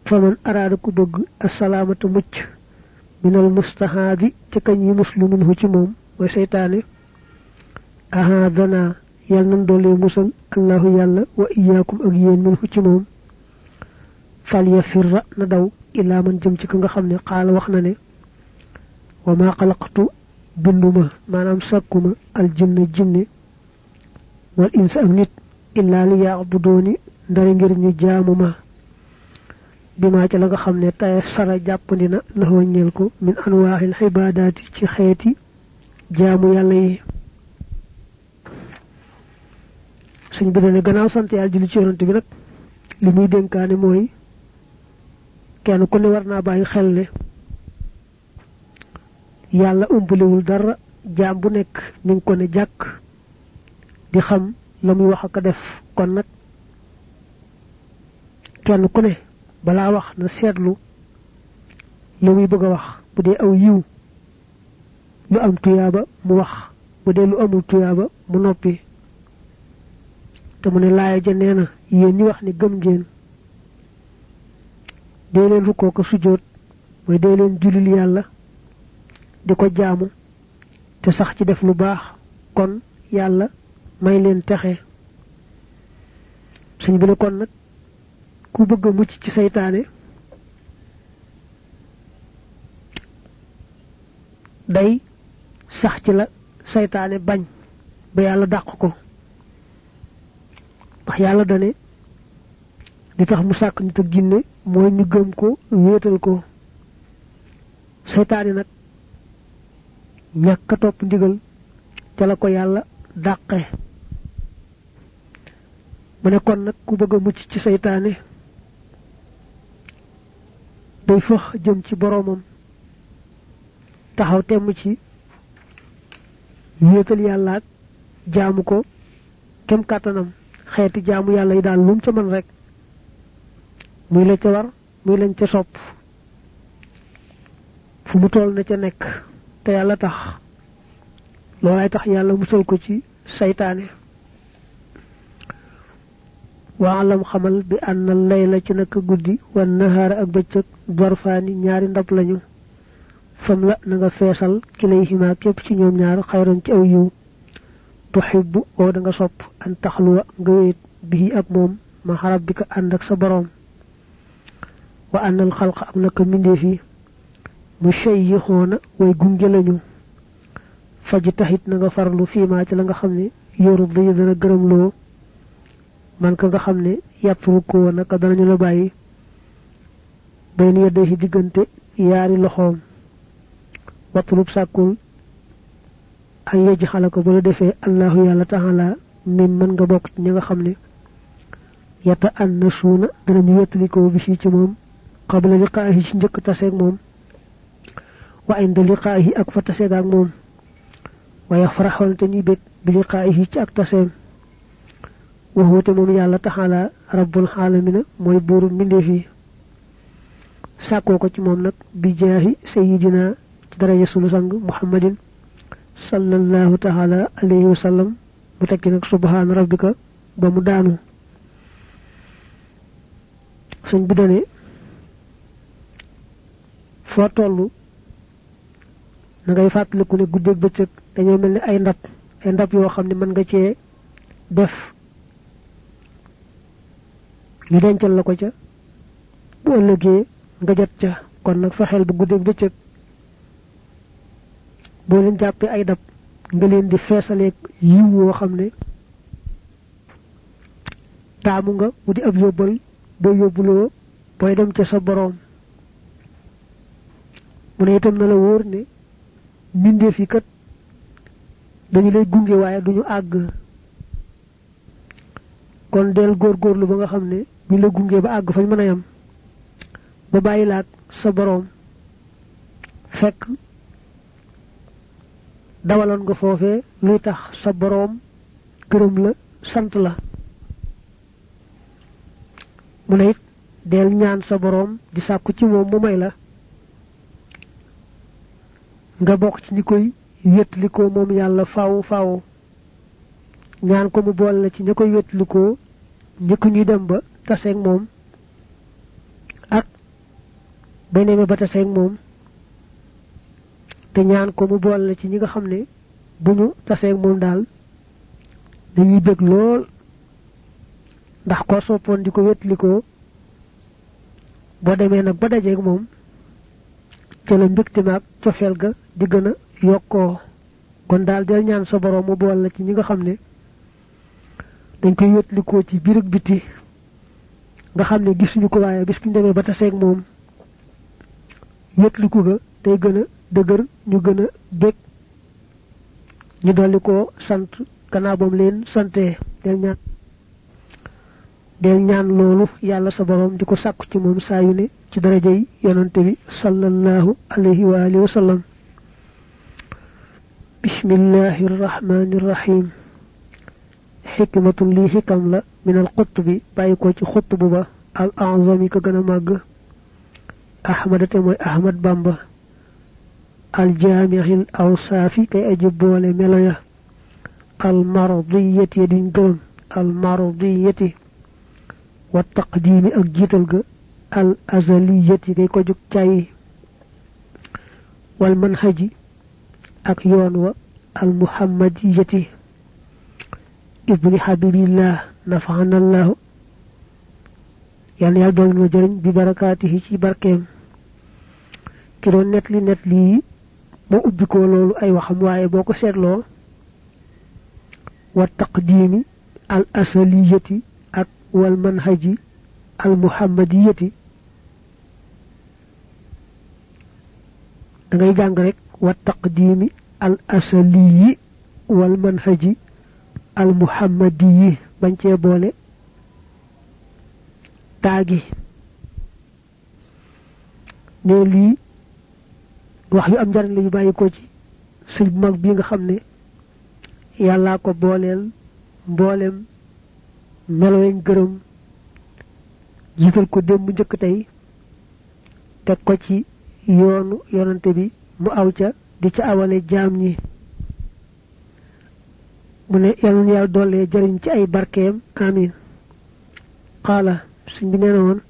faman araada ku bëgg assalaamatu mucc minal mustahaadi ci kañ yi muslimin hu ci moom mooy seytaane ahadana yàlla nan doole musal allahu yàlla wa iyaakum ak yéen min hu ci moom fal yafirra na daw ilaa man jëm ci ka nga xam ne xaala wax na ne wa maa xalaqtu binduma maanaam sàkkuma al jinne wal insa ak nit illaa li yaabudooni ndari ngir ñu jaamu ma bi maa ci la nga xam ne tay sara jàppandi na la ñeel ko min anwaaxil xibaadaati ci xeeti jaamu yàlla yi suñ bi dane gannaaw sant yàlla julli ci yonante bi nag li muy dénkaane mooy kenn ku ne war naa bàyyi xel ne yàlla umpaliwul dara jaam bu nekk mi ngi ko ne jàkk di xam la muy wax ak a def kon nag kenn ku ne balaa wax na seetlu la muy bëgg a wax bu dee aw yiw lu am tuyaaba mu wax bu dee lu amul tuyaaba mu noppi te mu ne laaya ja nee na yéen ñi wax ni gëm ngeen dee leen rukkoo ko sujjóot mooy dee leen julil yàlla di ko jaamu te sax ci def lu baax kon yàlla may leen texe suñ bi ne kon nag ku bëgg a mucc ci seytaane day sax ci la seytaane bañ ba yàlla dàq ko ndax yàlla dane li tax mu sàkk nit ak jinne mooy ñu gëm ko wéetal ko seytaane nag ñàkk a topp ndigal ca la ko yàlla dàqe mu ne kon nag ku bëgg a mucc ci seytaane day fëx jëm ci boroomam taxaw temm ci wéetal yàlla ak jaamu ko kem kàttanam xeeti jaamu yàlla yi daal lum ca mën rek muy la ca war muy lañ ca sopp fu mu toll na ca nekk te yàlla tax loolaay tax yàlla musal ko ci saytaane waalam xamal bi ànna layla ci naka guddi wan nahaara ak bëccëg dorfaani ñaari ndab lañu fam la na nga feesal kilayhima képp ci ñoom ñaar xayran ci aw yiw tuhibbu oo da nga sopp an taxluwa nga wéet bii ak moom ma xarab bi ko ànd ak sa boroom wa ànnal xalqa ak naka mbindeef yi mu shayyixoona way gunge lañu faj taxit na nga farlu fiimaa ci la nga xam ne yoru di dana gërëm loo man ka nga xam ne yàttru ko naka danañu la bàyyi bay nu yedde ci diggante yaari loxoom watlub sàkkul ay yejj xala ko ba la defee allahu yàlla taala min mën nga bokk ci ñi nga xam ne yata an na suuna danañu wettalikoo bi ci moom qabla liqaahi ci njëkk taseeg moom wa inda liqaahi ak fa taseeg ak moom waaye faraxoon te ñuy bég bi liqaahi ci ak taseem waxuwate moom yàlla taxala rabbul xaalamina mooy buuru mbindeef yi sàkkoo ko ci moom nag bi jaahi sayidina ci daraja sunu sang muhammadin sallallahu taala alayhi wa sallam mu tekki nag subhaana rabbika ba mu daanu suñ bi dane foo tollu na ngay fàttaliku ne guddeeg bëccëg dañoo mel ni ay ndab yoo xam ne mën nga cee def ñu dencal la ko ca bu ëllëgee nga jot ca kon nag fexeel bu guddeeg bëccëg boo leen jàppee ay dab nga leen di feesaleeg yiw woo xam ne taamu nga mu di ab yóbbal boo yóbbuloo booy dem ca sa boroom mu ne itam na la wóor ne mbindeef yi kat dañu lay gunge waaye duñu àgg kon del góorgóorlu ba nga xam ne ñu la gunge ba àgg fañ mën a yam ba bàyyi laag sa boroom fekk dawaloon nga foofee luy tax sa boroom gërëm la sant la mu ne del ñaan sa borom di sàkku ci moom mu may la nga bokk ci ñi koy wétlikoo moom yàlla faaw faaw ñaan ko mu boole la ci ñi koy wétlikoo ñëkk ñuy dem ba taseeg moom ak beneen ba taseeg moom te ñaan ko mu boole la ci ñi nga xam ne bu ñu taseeg moom daal dañuy bëgg lool ndax ko soppoon di ko wétlikoo boo demee nag ba dajeeg moom ca la mbégte maag cofeel ga di gën a yokkoo kon daal del ñaan sa borom mu boole la ci ñi nga xam ne dañ koy wétlikoo ci biir ak biti nga xam ne gisuñu ko waaye bis ñu demee ba taseeg moom wétliku ga day gën a dëgër ñu gën a bég ñu dolli ko sant gannaaw bam leen sante del ñaan loolu yàlla sa borom di ko sàkku ci moom saa yu ne ci darajay yonante bi sallallahu alayhi wa alihi wa sallam bismillahi rrahmani rrahim xikmatun lii xikam la min al xutbi bàyyi ko ci xutbu ba al azami ka gën a màgg ahmadate mooy ahmad bamba al jaamixil awsaafi kay aji boole melo ya al mardiyati ya diñ gërëm al mardiyati wa taqdiimi ak jiital ga al azaliyati kay ko jug càyyi wal manhaji ak yoon wa al muhammadiyati ibni habibillah nafaanallahu yàlla yàlla doon ma jëriñ bi barakaatihi ci barkeem ki doon net li moo ubbi ko loolu ay waxam waaye boo ko seetloo wa taqdiimi al asaliyati ak wal manhaji al muhammadiyati da ngay jàng rek wa taqdiimi al asaliyi wal manhaji al muhammadiyi bañ cee boole taagi ne lii wax yu am njariñ la yu bàyyi ko ci sëñ bu mag bii nga xam ne yàllaa ko booleel mboolem melo yañ gërëm jiital ko démb njëkk tey teg ko ci yoonu yonante bi mu aw ca di ca awale jaam ñi mu ne yàlla na yàlla dollee jëriñ ci ay barkeem amin qaala suñ bi nee na woon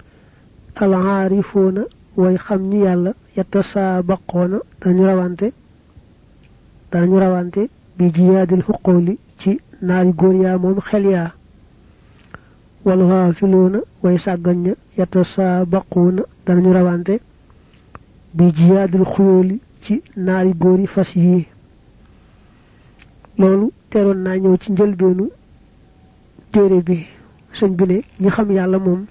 al aarifoona way xam ñi yàlla yatasaabaqoona danañu rawante bi jiyaadil xuqooli ci naari góor yaa moom xel yaa wal xaafiloona way sàggan ña yatasaabaquuna danañu rawante bi jiyaadil xuyooli ci naari góor yi fas yii loolu teeroon naa ñëw ci njëlbeenu téere bi sëñ bi ne ñi xam yàlla moom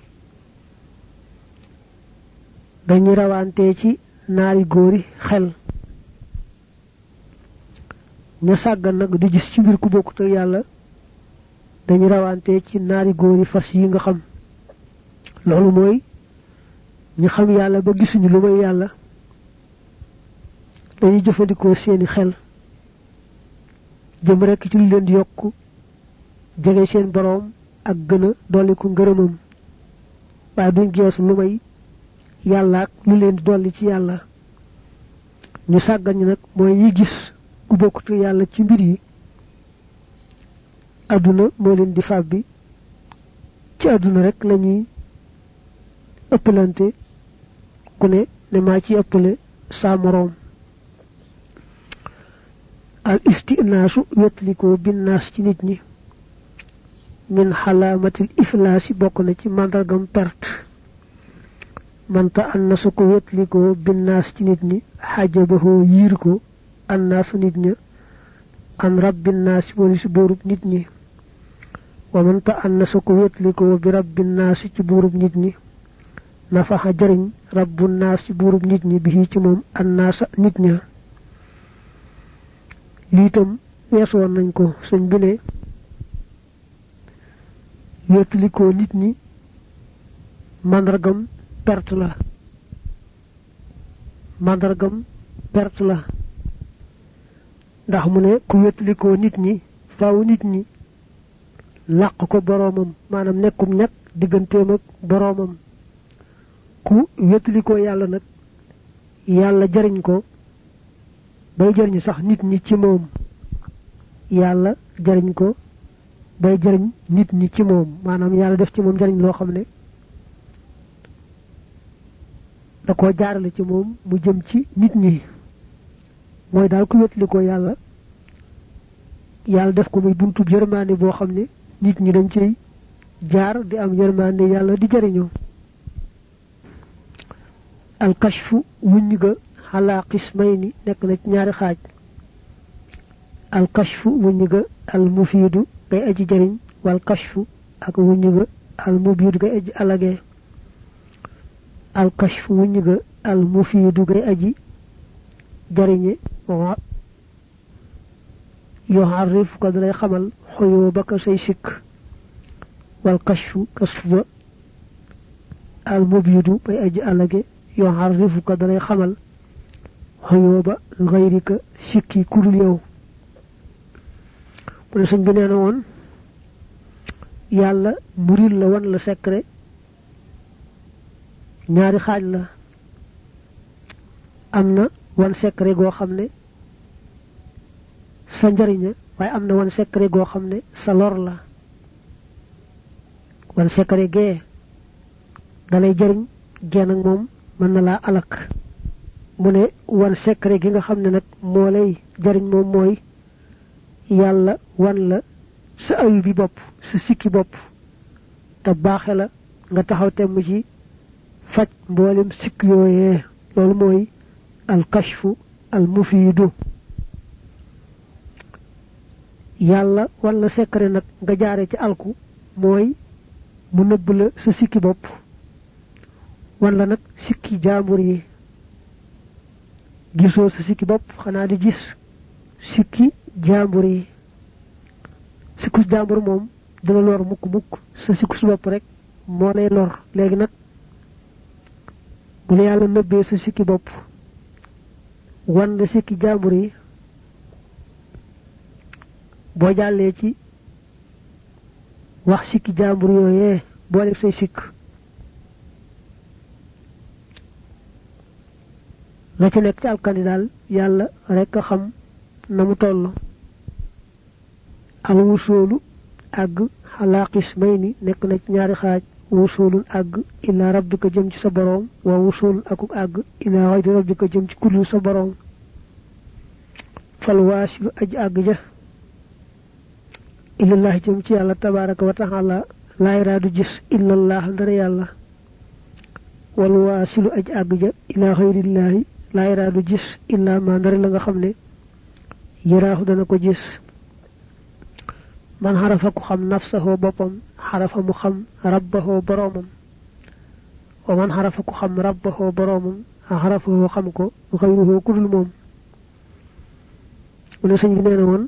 dañuy rawante ci naari góori xel ña sàggan nag di gis ci mbir ku bokkut ak yàlla dañuy rawante ci naari góori fas yi nga xam loolu mooy ñi xam yàlla ba gisuñu lu may yàlla dañuy jëfandikoo seeni xel jëm rekk ci lu leen di yokk jege seen boroom ak gën a dolli ko ngërëmam waaye duñ geesu lu may yàlla ak lu leen di dolli ci yàlla ñu sàggan ñi nag mooy yi gis ku bokkut yàlla ci mbir yi àdduna moo leen di fàbbi ci àdduna rek lañuy ëppalante ku ne maa ci ëppale saa moroom al istinaasu wetlikoo binnaas ci nit ñi min xalaamatil iflaasi bokk na ci màndargam perte manta annasa ko wetlikoo binnaas ci nit ñi xajabahoo yiir ko annaasu nit ña an rabbinnaasi wali si buurub nit ñi wa manta annasa ko wetlikoo bi rabbinnaasi ci buurub nit ñi nafaxa jariñ rabbunnaas ci buurub nit ñi bi ci moom annaasa nit ña liitam weesoon nañ ko sëñ bi ne wetlikoo nit ñi màndargam perte la ndax mu ne ku wetlikoo nit ñi faaw nit ñi làq ko boroomam maanaam nekkum nekk digganteem ak boroomam ku wétali ko yàlla nag yàlla jariñ ko bay jariñ sax nit ñi ci moom yàlla jariñ ko bay jariñ nit ñi ci moom maanaam yàlla def ci moom jariñ loo xam ne da koo jaarale ci moom mu jëm ci nit ñi mooy daal ku wétali ko yàlla def ko muy buntu yërmaande boo xam ne nit ñi dañ ciy jaar di am yërmaande yàlla di jariñoo al kashfu wuññi ga ala qismayni nekk na ci ñaari xaaj al kashfu wuññi ga al mufiidu gay aji jariñ wal kashfu ak wuññi ga al mubiidu gay aji alagee al kashfu wuññi ga al mufiidu gay aji jariñe yuharrif ko dalay xamal xoyoo ba ka say sikk wal kashfu kasfu al mubiidu bay aji alage yuharrif ko dalay xamal xoyoo ba gayrika sikki kudul yow mu ne sëñ bi nee na woon yàlla muril la wan la secret ñaari xaaj la am na wan secret goo xam ne sa njariña waaye am na wan secret goo xam ne sa lor la wan secret gee dalay jariñ genn ak moom mën na laa alak mu ne wan secret gi nga xam ne nag moo lay jariñ moom mooy yàlla wan la sa ayu bi bopp sa sikki bopp te baaxe la nga taxaw temm ci faj mboolem sikk yooyee loolu mooy al kashfu al mufiidu yàlla wan la secret nag nga jaare ci alku mooy mu nëbb la sa sikki bopp wan la nag sikki jaambur yi gisoo sa sikki bopp xanaa di gis sikki jaambur yi sikkus jaambur moom dina lor mukk mukk sa sikkus bopp rek moo lay lor léegi nag bu la yàlla nëbbee sa sikki bopp wan la sikki jaambur yi boo jàllee ci wax sikki jaambur yooyee boo def say sikk la ci nekk ci alkandi daal yàlla rek a xam na mu toll al wusoolu àgg xalaa qismayni nekk na ci ñaari xaaj wusoolun àgg ila rabbika jëm ci sa boroom wa wusoolun akuk àgg ila xayri rabbika jëm ci kullu sa boroom fal waasilu aj àgg ja illallah jëm ci yàlla tabaraka wa taala laa yaraadu gis illallah ndara yàlla wal waasilu aj àgg ja ila xayrillaahi laa yaraadu gis illa ma ndara la nga xam ne yaraahu dana ko gis man xarafa ku xam nafsahu boppam xarafa mu xam rabbahu boroomam wa man xarafa ku xam rabbahu boroomam xarafahu xam ko xayruhu kudul moom mu ne sëñ bi nee na woon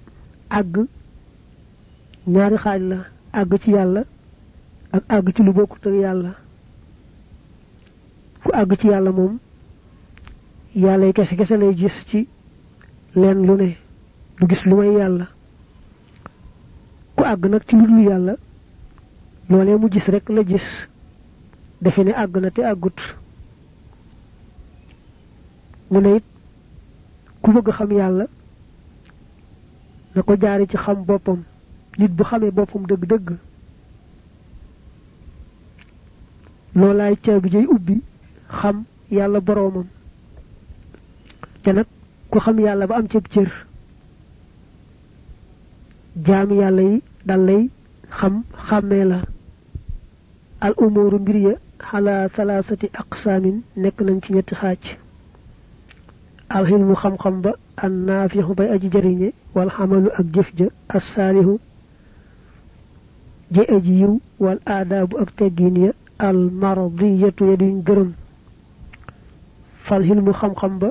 àgg ñaari xaaj la àgg ci yàlla ak àgg ci lu bokkut ak yàlla ku àgg ci yàlla moom yàlla yi kese kese lay gis ci leen lu ne du gis lu may yàlla ku àgg nag ci lu dul yàlla loolee mu gis rek la gis defe ne àgg na te àggut mu ne it ku bëgg xam yàlla na ko jaari ci xam boppam nit bu xamee boppam dëgg-dëgg loolaay caabi jay ubbi xam yàlla boroomam te nag ku xam yàlla ba am ceeb cër jaami yàlla yi dal lay xàmmee la al umuru mbir ya xalaa salaasati aqsaamin nekk nañ ci ñetti xaaj al xilmu xam-xam ba an naafixu bay aji jariñe wal xamalu ak jëf ja as saalihu ji aji yiw wal aadaabu ak teggiin ya al mardiyatu ya duñ gërëm fal xilmu xam-xam ba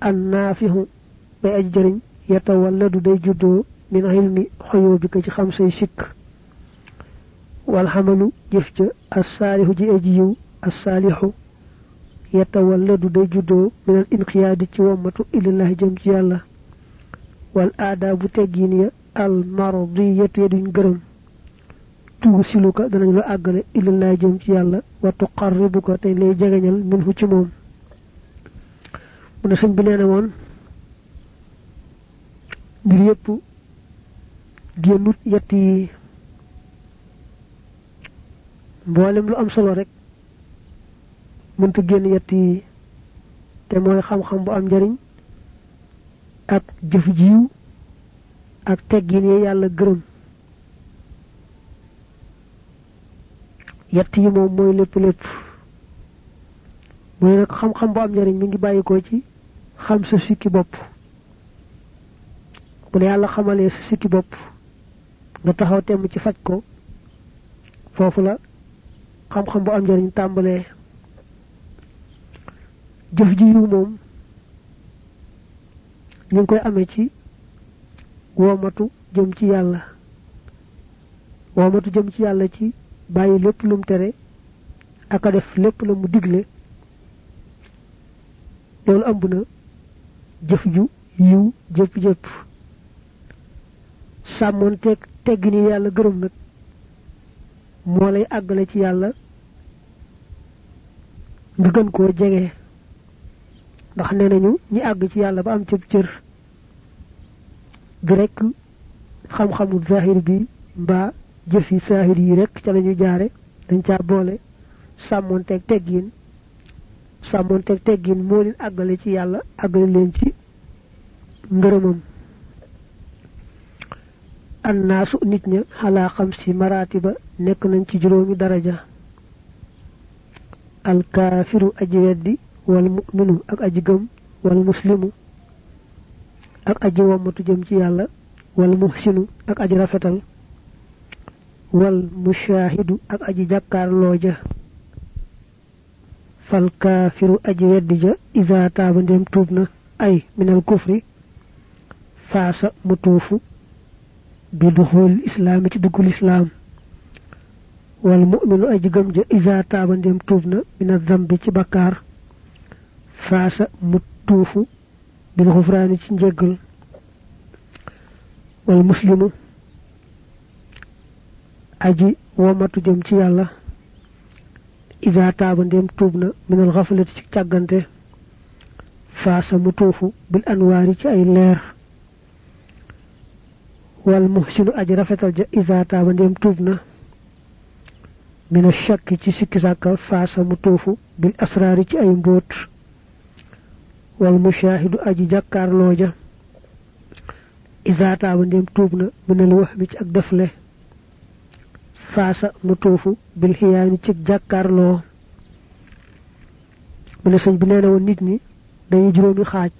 an naafixu bay aji jariñ yatawalladu day juddoo min xilmi xoyoo bi ko ci xam say sikk wal xamalu jëf ja as saalihu ji aji yiw as saalixu yatawalladu day juddoo minal inqiyaadi ci wommatu ilallahi jëm ci yàlla wal aadaabu teggiin ya al mardiyatu ya duñ gërëm tuusiluka danañ la àggale ilallaay jëm ci yàlla wa tuqarribuka tey lay jegeñal minhu ci moom mu ne sëñ bi nee na woon mbir yépp génnut yett yi mboolem lu am solo rek mënta génn yett yi te mooy xam-xam bu am njariñ ak jëf jiw ak teggin yi yàlla gërëm yett yi moom mooy lépp mooy nag xam-xam bu am njariñ mi ngi bàyyikoo ci xam sa sikki bopp bu la yàlla xamalee sa sikki bopp nga taxaw temm ci faj ko foofu la xam-xam bu am njariñ tàmbalee jëf ji yu moom ñu ngi koy amee ci woomatu jëm ci yàlla ci bàyyi lépp lum tere ak a def lépp la mu digle loolu ëmb na jëf ju yiw jëpp sàmmoon teggi ni yàlla gërëm nag moo lay àggale ci yàlla nga gën koo jege ndax nee nañu ñi àgg ci yàlla ba am cëb cër du rekk xam-xamu zahir bi mbaa jëfi saahir yi rekk ca lañu jaare dañ caa boole sàmmoonteeg teggin moo leen àggale ci yàlla àggale leen ci ngërëmam annaasu nit ña xalaa xam si maratiba nekk nañ ci juróomi daraja alkaafiru aji weddi wal mu'minu ak aji gëm wal muslimu ak aji wommatu jëm ci yàlla wal muhsinu ak aji rafetal wal mushaahidu ak aji jàkkaarloo ja fal kaafiru aji weddi ja iza taaba ndem tuub na ay minal kufri faasa mu tuufu bi duxul islaami ci duggul islaam wal mu'minu aji gëm ja iza taaba ndem tuub na minal zambi ci bakkaar faasa mu tuufu bil xufraani ci njéggal wal muslimu aji womatu jëm ci yàlla iza taaba ndem tuub na minal xaflati ci càggante faasa mu tuufu bil anwaari ci ay leer wal muhsinu aji rafetal ja iza taaba ndem tuub na mina shakki ci sikki sàkka faasa mu tuufu bil asraari ci ay mbóot wal mushaahidu aji jàkkaarloo ja iza taaba ndem tuub na minal wahmi ci ak defle faasa mu tuufu bil xiyaani ci jàkkaarloo mu ne sëñ bi nee na woon nit ñi dañuy juróomi xaaj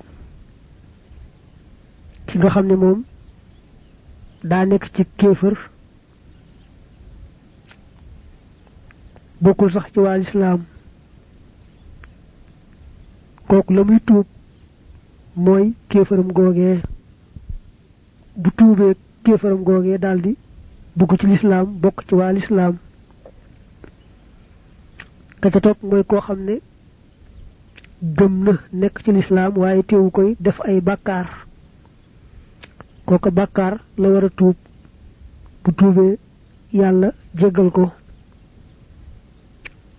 ki nga xam ne moom daa nekk ci kéefër bokkul sax ci waa lislaam kooku la muy tuub mooy kéefëram googee bu tuubee kéefëram googee daldi dugg ci lislaam bokk ci waa lislaam ka ca topp mooy koo xam ne gëm na nekk ci lislaam waaye teewu koy def ay bàkkaar kooka bàkkaar la war a tuub bu tuubee yàlla jéggal ko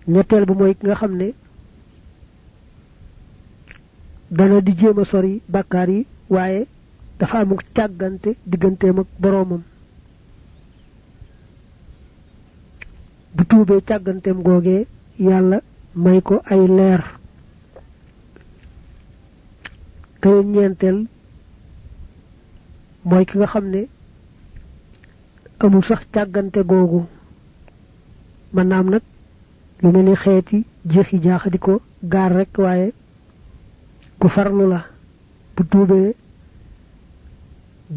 ñetteel ba mooy ki nga xam ne dana di jéem a sori bàkkaar yi waaye dafa amuk càggante digganteem ak boroomam bu tuubee càgganteem googee yàlla may ko ay leer kay ñeenteel mooy ki nga xam ne amul sax càggante googu mën naa am nag lu mel ni xeeti jeexi jaaxa di ko gaar rekk waaye ku farlu la bu tuubee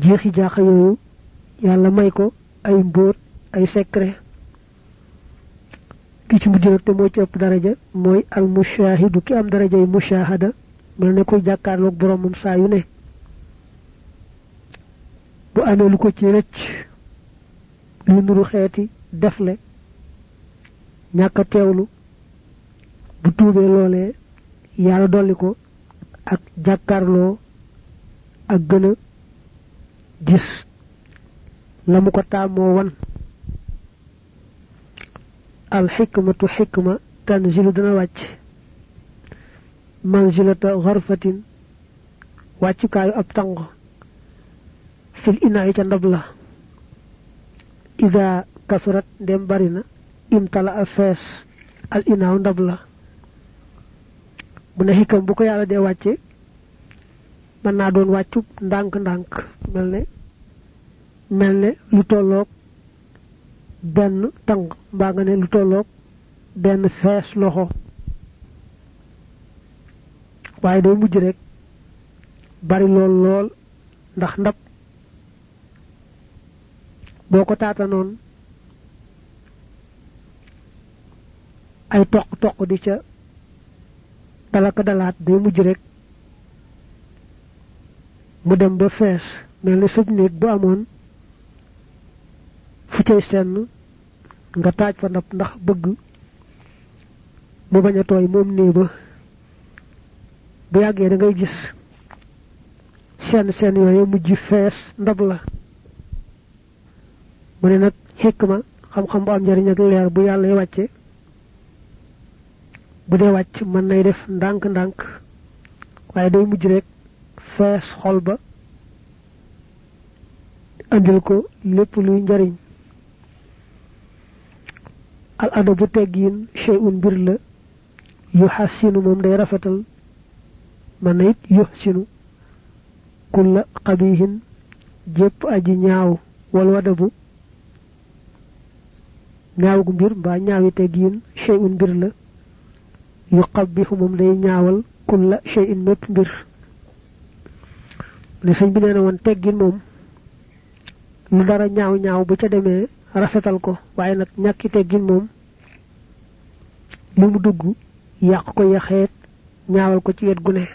jeexi jaaxa yooyu yàlla may ko ay mbóot ay secret ki ci mujj nag te moo ci ëpp daraja mooy al mushaahidu ki am darajay mushahada mel ne koy jàkkaarloog boromam saa yu ne bu amee lu ko ci rëcc lu nuru xeeti defle ñàkk a teewlu bu tuubee loolee yàlla dolli ko ak jàkkaarloo ak gën a gis lamu ko tamo wan al hikmatu hikma tanzilu dana wacc manzilata gharfatin waccu kayu ab tang fil ina'i ca ndab la ida kasurat dem barina imtala afes al ina'u ndab la bu ne hikam bu ko yalla de wacce man na doon waccu ndank ndank melne lu tolok ben tang ba nga ne lu tolok ben fess loxo waye day mujj rek bari lol ndax ndab boko tata non ay tok di ca dalaka dalat day mujj rek mu dem ba fess melni sub neek bu amone fu cey sen nga taaj fa ndab ndax bëgg mu baña toy mom neeba bu yagge da ngay gis sen yoy mujj fess ndab la mu ne nak hikma xam xam bu am jariñ ak leer bu yalla wacce bu de wacc man nay def ndank ndank waye day mujj rek fess xol ba andil ko lepp luy njariñ al adabu teggin shay'un bir la yuhassinu mom day rafetal manit yuhsinu kulla qabihin jep aji ñaaw wal wadabu ñaaw gu mbir ba ñaawi teggin shay'un bir la yuqabbihu mom day ñaawal kulla shay'in mepp mbir ne señ bi neena won teggin mom lu dara ñaaw ñaaw bu ca démé rafetal ko waye nak ñakki teggin mom lu mu dugg yaq ko yaxeet ñaawal ko ci wet gu ne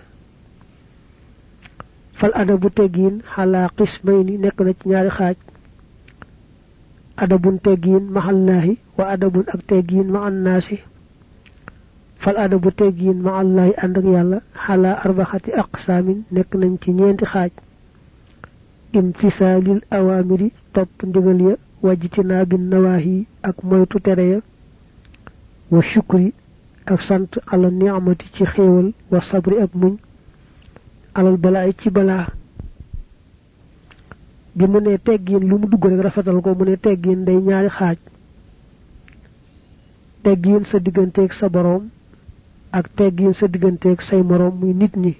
fal adabu teggin hala qismayni nek na ci ñaari xaaj adabun teggin mahallahi wa adabun ak teggin ma annasi fal adabu teggin ma allahi and ak yalla hala arba'ati aqsamin nek nañ ci ñeenti xaaj imtisalil awamiri top ndigal ya wajtina bin nawahi ak moytu tere ya wa shukri ak sant ala ni'mati ci xewal wa sabri ak muñ alal balaay ci bala bi mu ne teggin lu mu dugg rek rafetal ko mu ne teggin day ñaari xaaj teggin sa digënté ak sa borom ak teggin sa digënté ak say morom muy nit ñi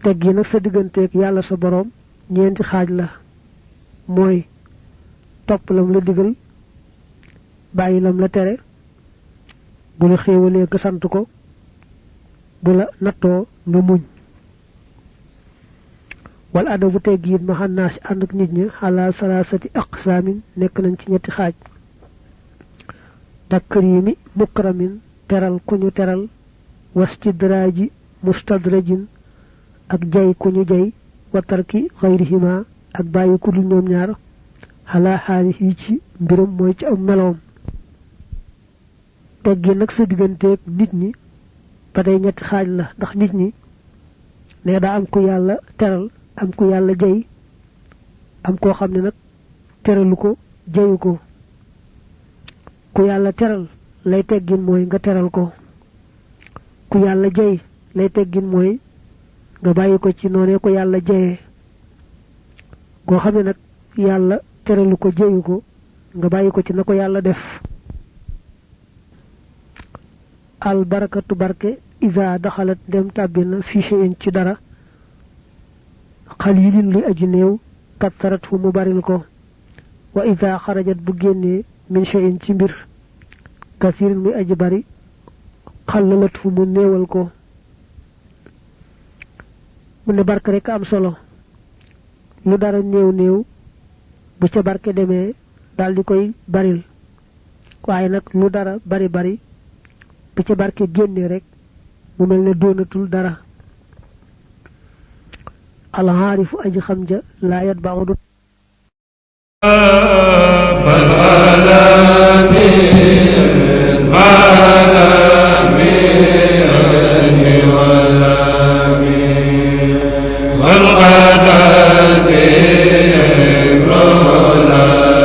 teggin ak sa digënté ak yalla sa borom ñeenti xaaj la moy top lam la digal bayyi lam la tere bu la xéewalé nga sant ko bu la natto nga muñ wal adabu teggin ma xannaasi and ak nit ñi ala salasati aqsamin nek nañ ci ñetti xaaj takrimi mukramin teral kuñu teral wastidraji mustadrajin ak jay kuñu jay wa tarki ghayrihima ak bayyi ku dul ñoom ñaar ala halihi ci mbirum moy ci am melom teggi nak sa digënté nit ñi ba day ñetti xaaj la ndax nit ñi né da am ku yalla teral am ku yalla jey am ko xamni nak teralu ko jeyu ko ku yalla teral lay teggin moy nga teral ko ku yalla jey lay teggin moy nga bayiko ci noné ko yalla jeyé ko xamni nak yalla teralu ko jeyu ko nga bayiko ci nako yalla def al barakatu barke iza dakhalat dem tabina fi shay'in ci dara qalilin li ajnew katharat fu mubaril ko wa iza kharajat bu genné min shay'in ci mbir kathirin mi aji bari xalalat fu mu neewal ko mu ne barke rek am solo lu dara neew neew bu ca barke demee dal di koy baril waaye nak lu dara bari bari bu ca barke génné rek mu melne doonatul dara al harifu aji xamja la yatba'u